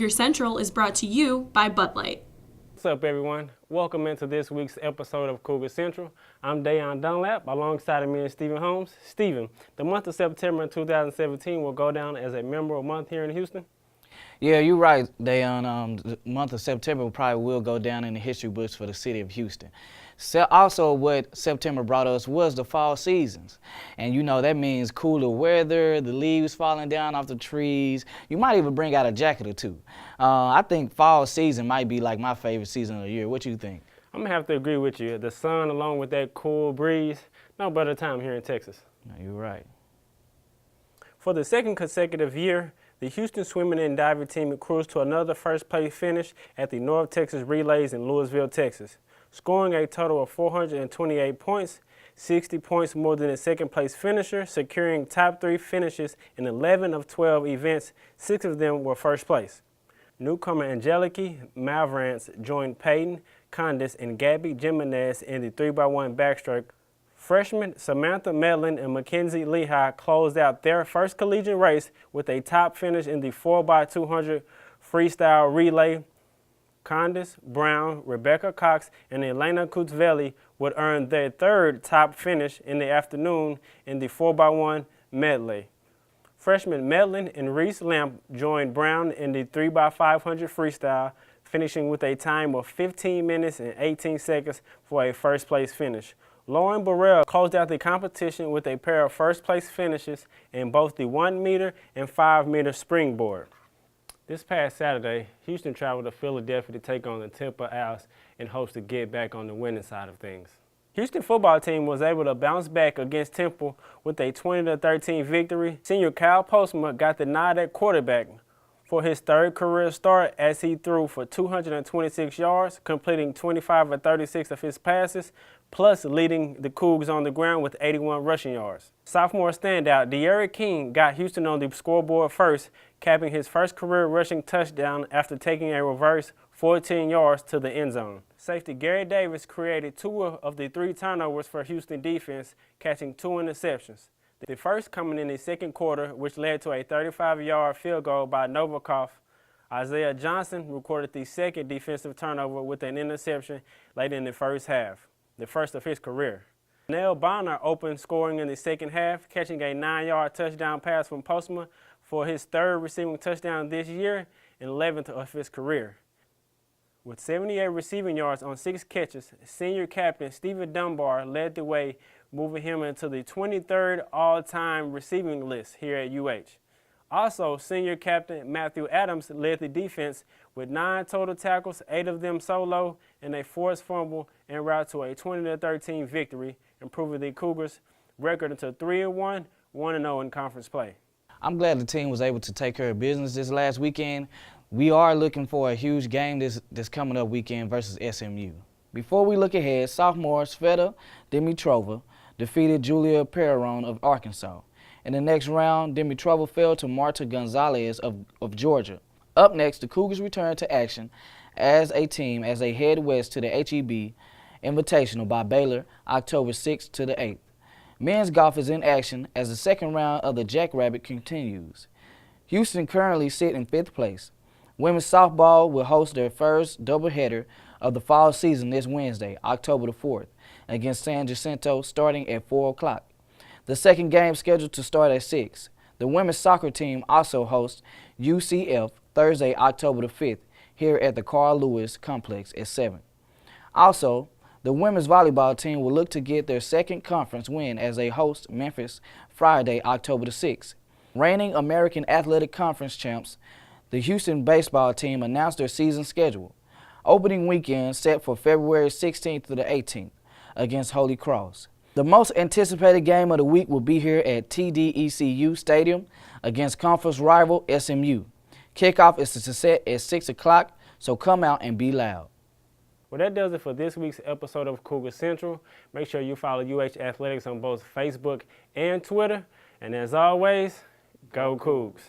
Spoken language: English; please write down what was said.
Cougar Central is brought to you by Bud Light. What's up, everyone? Welcome into this week's episode of Cougar Central. I'm Dayon Dunlap. Alongside of me is Stephen Holmes. Stephen, the month of September in 2017 will go down as a memorable month here in Houston. Yeah, you're right, Dayon. The month of September probably will go down in the history books for the city of Houston. Also, what September brought us was the fall seasons. And you know, that means cooler weather, the leaves falling down off the trees. You might even bring out a jacket or two. I think fall season might be like my favorite season of the year. What you think? I'm gonna have to agree with you. The sun along with that cool breeze, no better time here in Texas. No, you're right. For the second consecutive year, the Houston swimming and diving team cruised to another first place finish at the North Texas Relays in Louisville, Texas, scoring a total of 428 points, 60 points more than the second place finisher, securing top 3 finishes in 11 of 12 events. 6 of them were first place. Newcomer Angeliki Malvrance joined Peyton, Condis, and Gabby Jimenez in the 3x1 backstroke. Freshmen Samantha Medlin and Mackenzie Lehigh closed out their first collegiate race with a top finish in the 4x200 freestyle relay. Condis, Brown, Rebecca Cox, and Elena Kutzveli would earn their third top finish in the afternoon in the 4x1 medley. Freshman Medlin and Reese Lamp joined Brown in the 3x500 freestyle, finishing with a time of 15 minutes and 18 seconds for a first place finish. Lauren Burrell closed out the competition with a pair of first place finishes in both the 1 meter and 5 meter springboard. This past Saturday, Houston traveled to Philadelphia to take on the Temple Owls in hopes to get back on the winning side of things. Houston football team was able to bounce back against Temple with a 20-13 victory. Senior Kyle Postma got the nod at quarterback for his third career start as he threw for 226 yards, completing 25 of 36 of his passes, plus leading the Cougs on the ground with 81 rushing yards. Sophomore standout De'Aaron King got Houston on the scoreboard first, capping his first career rushing touchdown after taking a reverse 14 yards to the end zone. Safety Gary Davis created 2 of the 3 turnovers for Houston defense, catching 2 interceptions. The first coming in the second quarter, which led to a 35-yard field goal by Novikov. Isaiah Johnson recorded the second defensive turnover with an interception late in the first half, the first of his career. Nell Bonner opened scoring in the second half, catching a 9-yard touchdown pass from Postma for his third receiving touchdown this year and 11th of his career. With 78 receiving yards on 6 catches, senior captain Stephen Dunbar led the way, moving him into the 23rd all-time receiving list here at UH. Also, senior captain Matthew Adams led the defense with 9 total tackles, 8 of them solo, and a forced fumble en route to a 20-13 victory, improving the Cougars' record to 3-1, 1-0 in conference play. I'm glad the team was able to take care of business this last weekend. We are looking for a huge game this coming up weekend versus SMU. Before we look ahead, sophomore Sveta Dimitrova defeated Julia Perron of Arkansas. In the next round, Dimitrova fell to Marta Gonzalez of Georgia. Up next, the Cougars return to action as a team as they head west to the HEB Invitational by Baylor, October 6th to the 8th. Men's golf is in action as the second round of the Jackrabbit continues. Houston currently sit in 5th place. Women's softball will host their first doubleheader of the fall season this Wednesday, October the 4th, against San Jacinto starting at 4 o'clock. The second game scheduled to start at 6. The women's soccer team also hosts UCF Thursday, October the 5th, here at the Carl Lewis Complex at 7. Also, the women's volleyball team will look to get their second conference win as they host Memphis Friday, October the 6th. Reigning American Athletic Conference champs, the Houston baseball team announced their season schedule. Opening weekend set for February 16th to the 18th against Holy Cross. The most anticipated game of the week will be here at TDECU Stadium against conference rival SMU. Kickoff is set at 6 o'clock, so come out and be loud. Well, that does it for this week's episode of Cougar Central. Make sure you follow UH Athletics on both Facebook and Twitter. And as always, go Cougs.